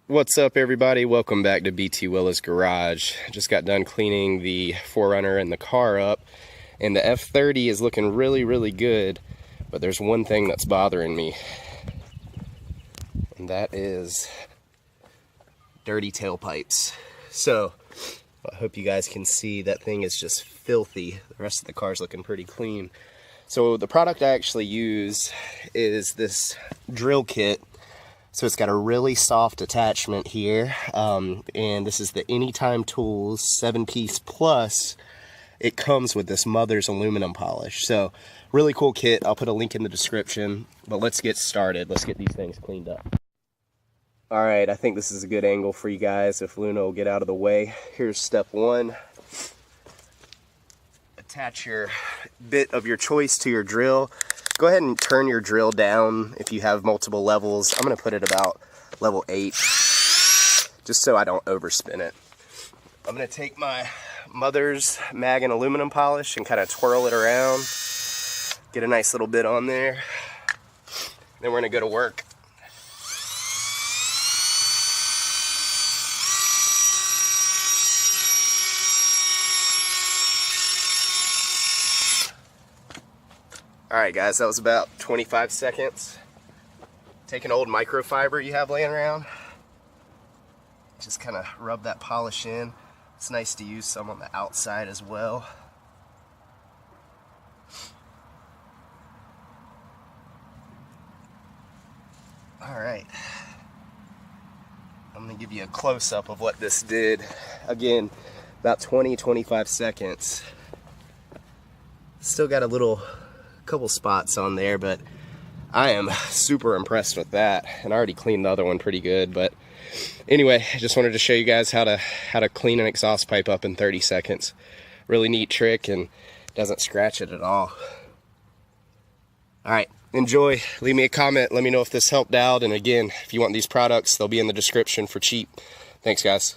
What's up, everybody? Welcome back to BT Willa's Garage. Just got done cleaning the 4Runner and the car up, and the F30 is looking really good, but there's one thing that's bothering me, and that is dirty tailpipes. So I hope you guys can see that thing is just filthy. The rest of the car's looking pretty clean. So the product I actually use is this drill kit. So it's got a really soft attachment here, and this is the Anytime Tools 7-piece plus. It comes with this Mother's aluminum polish. So really cool kit. I'll put a link in the description, but let's get started. Let's get these things cleaned up. All right, I think this is a good angle for you guys if Luna will get out of the way. Here's step one. Attach your bit of your choice to your drill. Go ahead and turn your drill down if you have multiple levels. I'm going to put it about level 8, just so I don't overspin it. I'm going to take my Mother's mag and aluminum polish and kind of twirl it around. Get a nice little bit on there. Then we're going to go to work. Alright guys, that was about 25 seconds. Take an old microfiber you have laying around. Just kind of rub that polish in. It's nice to use some on the outside as well. Alright. I'm going to give you a close-up of what this did. Again, about 20-25 seconds. Still got a couple spots on there, but I am super impressed with that, and I already cleaned the other one pretty good. But anyway, I just wanted to show you guys how to clean an exhaust pipe up in 30 seconds. Really neat trick, and doesn't scratch it at all. All right, enjoy. Leave me a comment, let me know if this helped out, and again, if you want these products, they'll be in the description for cheap. Thanks guys.